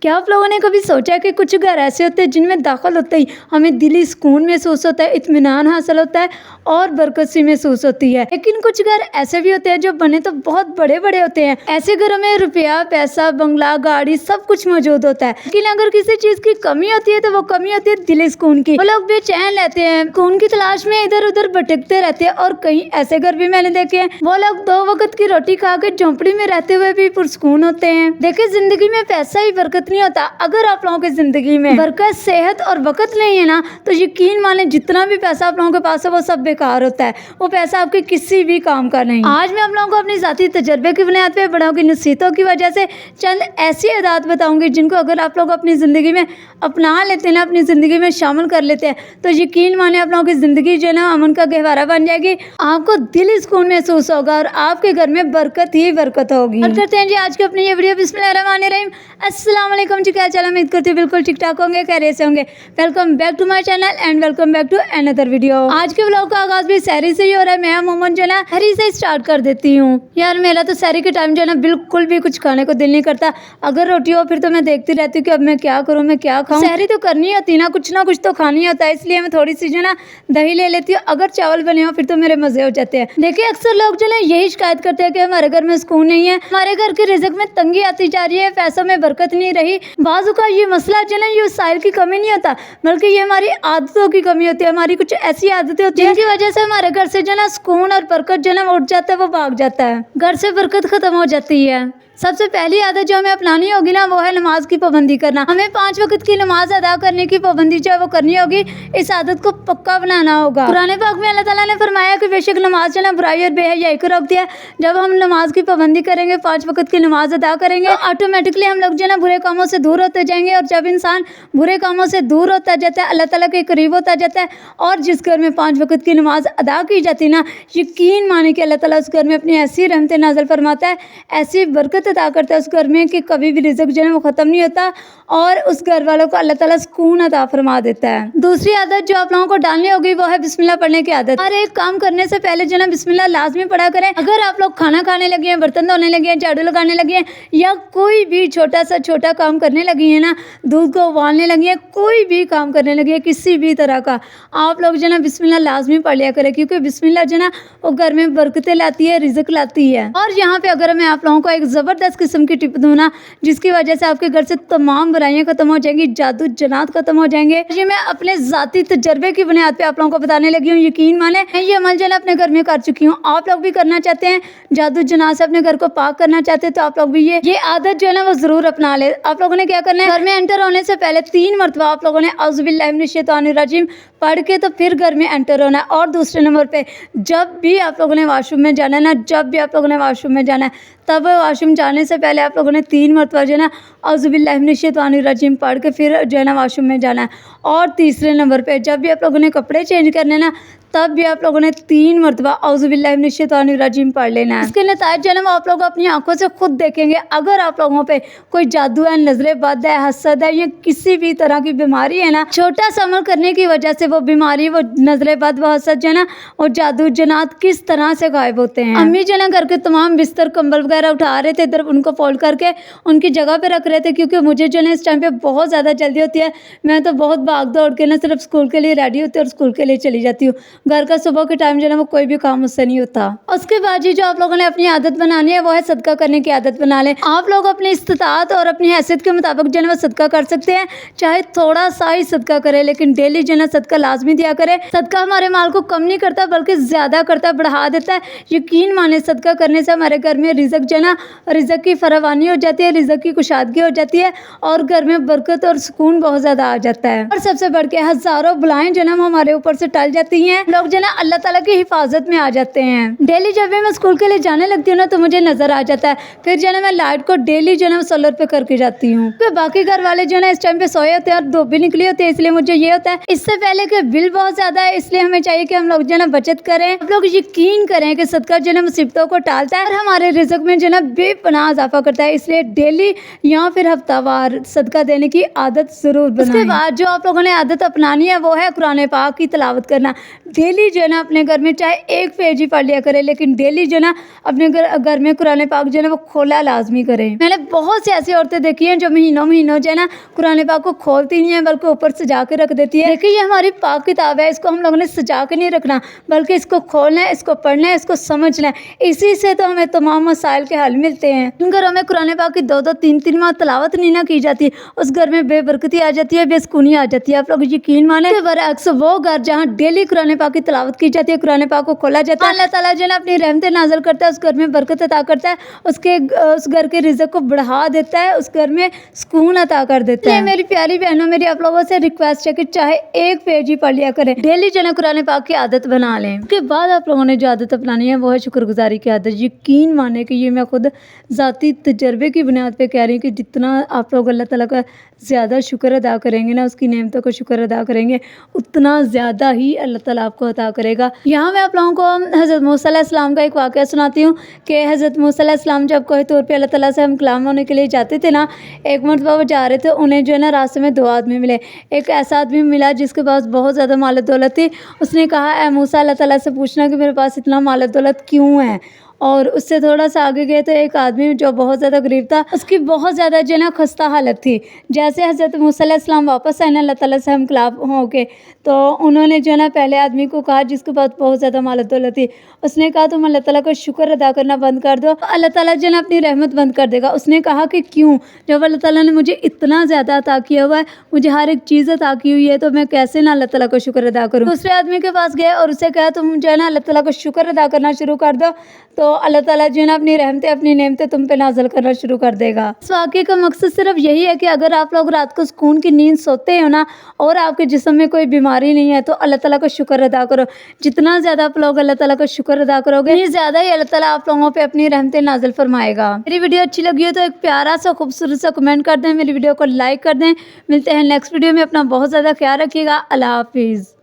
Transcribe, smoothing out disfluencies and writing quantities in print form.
क्या आप लोगों ने कभी सोचा है कि कुछ घर ऐसे होते हैं जिनमें दाखिल होते ही हमें दिली सुकून महसूस होता है, इत्मीनान हासिल होता है और बरकत सी महसूस होती है। लेकिन कुछ घर ऐसे भी होते हैं जो बने तो बहुत बड़े बड़े होते हैं। ऐसे घरों में रुपया, पैसा, बंगला, गाड़ी सब कुछ मौजूद होता है, लेकिन अगर किसी चीज की कमी होती है तो वो कमी होती है दिली सुकून की। वो लोग बेचैन रहते हैं, सुकून की तलाश में इधर उधर भटकते रहते हैं। और कई ऐसे घर भी मैंने देखे हैं, वो लोग 2 वक्त की रोटी खा के झोंपड़ी में रहते हुए भी पुरसुकून होते हैं। देखिए, जिंदगी में पैसा ही बरकत नहीं होता। अगर आप लोगों की जिंदगी में बरकत, सेहत और वक्त नहीं है ना, तो यकीन माने जितना भी पैसा आप लोगों के पास है वो सब बेकार होता है। वो पैसा आपके किसी भी काम का नहीं। आज मैं आप लोगों को अपनी ज़ाती तजर्बे की बुनियाद पे, बड़ों की नसीहतों की वजह से चंद ऐसी आदत बताऊंगी जिनको अगर आप लोग अपनी ज़िंदगी में अपना लेते हैं ना, अपनी ज़िंदगी में शामिल कर लेते हैं, तो यकीन माने आप लोगों की ज़िंदगी जो है ना अमन का गहवारा बन जाएगी। आपको दिली सुकून महसूस होगा और आपके घर में बरकत ही बरकत होगी। और करते हैं जी आज की अपनी ये वीडियो। बिस्मिल्लाहिर्रहमानिर्रहीम। अस्सलाम वालेकुम जी, क्या चला? उम्मीद करती हूँ बिल्कुल ठीक ठाक होंगे, खैरियत से होंगे। Welcome back to my channel and welcome back to another video. आज के व्लॉग का आगाज भी सहरी से ही हो रहा है। मैं अमूमन जो है ना सहरी से स्टार्ट कर देती हूँ। यार मेरा तो सहरी के टाइम जो है ना बिल्कुल भी कुछ खाने को दिल नहीं करता। अगर रोटी हो फिर तो मैं देखती रहती हूँ कि अब मैं क्या करूँ, मैं क्या खाऊँ। सहरी तो करनी होती ना, कुछ ना कुछ तो खानी होता है, इसलिए मैं थोड़ी सी जो है ना दही ले लेती हूँ। अगर चावल बने हो फिर तो मेरे मजे हो जाते हैं। देखिए, अक्सर लोग जो है यही शिकायत करते हैं कि हमारे घर में सुकून नहीं है, हमारे घर के रिज़्क में तंगी आती जा रही है, पैसों में बरकत नहीं रही। बाजू का ये मसला जो है ये वसाइल की कमी नहीं होता, बल्कि ये हमारी आदतों की कमी होती है। हमारी कुछ ऐसी आदतें होती हैं जिनकी वजह से हमारे घर से जो है सुकून और बरकत जो है उठ जाता है, वो भाग जाता है, घर से बरकत खत्म हो जाती है। सबसे पहली आदत जो हमें अपनानी होगी ना वो है नमाज की पाबंदी करना। हमें 5 वक्त की नमाज अदा करने की पाबंदी जो है वो करनी होगी। इस आदत को पक्का बनाना होगा। कुरान पाक में अल्लाह ताला ने फरमाया कि बेशक नमाज जो है बुराई और बेहयाई को रोकती है। जब हम नमाज की पाबंदी करेंगे, 5 वक्त की नमाज अदा करेंगे, तो ऑटोमेटिकली हम लोग जो है ना बुरे कामों से दूर होते जाएंगे। और जब इंसान बुरे कामों से दूर होता जाता है, अल्लाह ताला के करीब होता जाता है। और जिस घर में 5 वक्त की नमाज अदा की जाती है ना, यकीन माने कि अल्लाह ताला उस घर में अपनी ऐसी रहमतें नाज़िल फरमाता है, ऐसी बरकत अदा करता है उस घर में कि कभी भी रिज़्क जो है वो ख़त्म नहीं होता और उस घर वालों को अल्लाह ताला सुकून अता फरमा देता है। दूसरी आदत जो आप लोगों को डालनी होगी वो है बिस्मिल्लाह पढ़ने की आदत। हर एक काम करने से पहले जो है बिस्मिल्लाह लाजमी पढ़ा करें। अगर आप लोग खाना खाने लगे हैं, बर्तन धोने लगे हैं, झाड़ू लगाने लगे हैं या कोई भी छोटा सा छोटा काम करने लगी है ना, दूध को उबालने लगी है, कोई भी काम करने लगी है किसी भी तरह का, आप लोग जो है ना बिस्मिल्लाह लाजमी पढ़ लिया करें, क्योंकि बिस्मिल्लाह जो है ना वो घर में बरकतें लाती है, रिज़्क लाती है। और यहाँ पे अगर मैं आप लोगों को एक ज़बरदस्त किस्म की टिप दूँ ना, जिसकी वजह से आपके घर से तमाम बुराइयां खत्म हो जाएंगी, जादू जनात खत्म हो जाएंगे, ये मैं अपने ज़ाती तजर्बे की बुनियाद पे आप लोगों को बताने लगी हूँ। यकीन माने मैं ये अमल जो है अपने घर में कर चुकी हूँ। आप लोग भी करना चाहते हैं, जादू जनात से अपने घर को पाक करना चाहते हैं, तो आप लोग भी ये आदत जो है ना वो जरूर अपना ले। आप लोगों ने क्या करना है, घर में एंटर होने से पहले 3 मरतबा आप लोगों ने औज़ु बिल्लाहि मिनश शैतानिर रजीम पढ़ के तो फिर घर में एंटर होना है। और दूसरे नंबर पे जब भी आप लोगों ने वॉशरूम में जाना है ना, जब भी आप लोगों ने वॉशरूम में जाना है, तब वॉशरूम जाने से पहले आप लोगों ने 3 मरतबा जो है ना औज़ु बिल्लाहि मिनश शैतानिर रजीम पढ़ के फिर जो है ना वॉशरूम में जाना है। और तीसरे नंबर पे जब भी आप लोगों ने कपड़े चेंज करने ना, तब भी आप लोगों ने 3 मरतबा औज़ु बिल्लाहि मिनश शैतानिर रजीम पढ़ लेना है। इसके नतीजे जो है ना वो आप लोग अपनी आंखों से खुद देखेंगे। अगर आप लोगों पे कोई जादू है, नजरे बद है, हसद है या किसी भी तरह की बीमारी है ना, छोटा सा अमल करने की वजह से वो बीमारी, वो नजरे बद, वो हसद जो है ना, वो जादू जनात किस तरह से गायब होते हैं। अम्मी जो है ना घर के तमाम बिस्तर कंबल वगैरह उठा रहे थे, इधर उनको फोल्ड करके उनकी जगह पे रख रहे थे, क्योंकि मुझे जो है ना इस टाइम पे बहुत ज़्यादा जल्दी होती है। मैं तो बहुत भाग दौड़ के ना सिर्फ स्कूल के लिए रेडी होती हूँ और स्कूल के लिए चली जाती हूँ। घर का सुबह के टाइम जो है वो कोई भी काम मुझसे नहीं होता। उसके बाद जो आप लोगों ने अपनी आदत बनानी है वो है सदका करने की आदत बना लें। आप लोग अपनी इस्तिताअत और अपनी हैसियत के मुताबिक जो है वो सदका कर सकते हैं, चाहे थोड़ा सा ही सदका करें, लेकिन डेली जो है सदका लाजमी दिया करें। सदका हमारे माल को कम नहीं करता बल्कि ज़्यादा करता है, बढ़ा देता है। यकीन माने सदका करने से हमारे घर में रिज़्क जो है ना, रिज़्क की फरावानी हो जाती है, रिज़्क की कुशादगी हो जाती है और घर में बरकत और सुकून बहुत ज़्यादा आ जाता है। और सबसे बढ़ के हज़ारों बलाएं जो है हमारे ऊपर से टल जाती हैं। लोग जो है ना अल्लाह ताला की हिफाजत में आ जाते हैं। डेली जब भी मैं स्कूल के लिए जाने लगती हूँ ना, तो मुझे नजर आ जाता है। फिर जो है ना मैं लाइट को डेली जो है ना सोलर पे करके जाती हूँ। तो बाकी घर वाले जो है ना इस टाइम पे सोए होते हैं और धूप भी निकली होती है, इसलिए मुझे ये होता है इससे पहले कि बिल बहुत ज्यादा है, इसलिए हमें चाहिए कि हम लोग जो है ना बचत करें। आप लोग यकीन करें कि सदका जो है ना मुसीबतों को टालता है और हमारे रिज़्क में जो है ना बेपनाह इजाफा करता है। इसलिए डेली या फिर हफ्तावार सदका देने की आदत जरूर बनाएं। उसके बाद जो आप लोगों ने आदत अपनानी है वो है कुरान पाक की तिलावत करना। डेली जो है ना अपने घर में चाहे एक पेज ही पढ़ लिया करें, लेकिन डेली जो है ना अपने घर में कुरान पाक जो है ना वो खोला लाजमी करें। मैंने बहुत सी ऐसी औरतें देखी हैं जो महीनों महीनों जो है ना कुरान पाक को खोलती नहीं है, बल्कि ऊपर सजा के रख देती है। देखिए ये हमारी पाक किताब है, इसको हम लोगों ने सजा के नहीं रखना, बल्कि इसको खोलना है, इसको पढ़ना है, इसको समझना है। इसी से तो हमें तमाम मसाइल के हल मिलते हैं। जिन घरों में कुरान पाक की 2-2 3-3 माह तलावत नहीं ना की जाती, उस घर में बेबरकती आ जाती है, बेसुकूनी आ जाती है। आप लोग यकीन माने बरअक्स वो घर जहाँ डेली कुरान पाक की तलावत की जाती है, कुरान पाक को खोला जाता है, अल्लाह ताला जो है अपनी रहमतें नाज़िल करता है, उस घर में बरकत अता करता है, उस घर के रिज़्क़ को बढ़ा देता है, उस घर में सुकून अता कर देता है। मेरी प्यारी बहनों, मेरी आप लोगों से रिक्वेस्ट है कि चाहे एक पेज ही पढ़ लिया करें, डेली जो है कुरान पाक की आदत बना लें। उसके बाद आप लोगों ने जो आदत अपनानी है वो है शुक्रगुजारी की आदत। यकीन माने कि ये मैं खुद ज़ाती तजर्बे की बुनियाद पे कह रही हूँ कि जितना आप लोग अल्लाह ताला का ज़्यादा शुक्र अदा करेंगे ना, उसकी नेमतों को शुक्र अदा करेंगे, उतना ज़्यादा ही अल्लाह ताला आपको अता करेगा। यहाँ मैं आप लोगों को हज़रत मूसा अलैहिस्सलाम का एक वाक़या सुनाती हूँ कि हज़रत मूसा अलैहिस्सलाम जब कोई तौर पे अल्लाह ताला से हम कलाम होने के लिए जाते थे ना, एक मरतबा वो जा रहे थे, उन्हें जो है ना रास्ते में 2 आदमी मिले। एक ऐसा आदमी मिला जिसके पास बहुत ज़्यादा माल दौलत थी। उसने कहा, ए मूसा अल्लाह ताला से पूछना कि मेरे पास इतना माल दौलत क्यों है। और उससे थोड़ा सा आगे गए तो एक आदमी जो बहुत ज़्यादा गरीब था, उसकी बहुत ज़्यादा जो है ना खस्ता हालत थी। जैसे हज़रत मूसा अलैहिस्सलाम वापस आए ना अल्लाह ताला से हम कलाम हो के, तो उन्होंने जो है ना पहले आदमी को कहा जिसके पास बहुत ज़्यादा माल दौलत थी, उसने कहा तुम अल्लाह ताला को शुक्र अदा करना बंद कर दो, अल्लाह ताला जो है ना अपनी रहमत बंद कर देगा। उसने कहा कि क्यों, जब अल्लाह ताला ने मुझे इतना ज़्यादा अता किया हुआ है, मुझे हर एक चीज़ अता की हुई है, तो मैं कैसे ना अल्लाह ताला को शुक्र अदा करूँ। दूसरे आदमी के पास गए और उससे कहा तुम जो है ना अल्लाह ताला को शुक्र अदा करना शुरू कर दो, तो अल्लाह ताला जो है ना अपनी रहमतें अपनी नेमतें तुम पे नाज़िल करना शुरू कर देगा। इस वाक़े का मकसद सिर्फ यही है कि अगर आप लोग रात को सुकून की नींद सोते हो ना और आपके जिस्म में कोई बीमारी नहीं है, तो अल्लाह ताला को शुक्र अदा करो। जितना ज़्यादा आप लोग अल्लाह ताला को शुक्र अदा करोगे, ये ज़्यादा ही अल्लाह ताला आप लोगों पे अपनी रहमतें नाज़िल फरमाएगा। मेरी वीडियो अच्छी लगी हो तो एक प्यारा सा खूबसूरत सा कमेंट कर दें, मेरी वीडियो को लाइक कर दें। मिलते हैं नेक्स्ट वीडियो में, अपना बहुत ज़्यादा ख्याल रखिएगा। अल्लाह हाफिज़।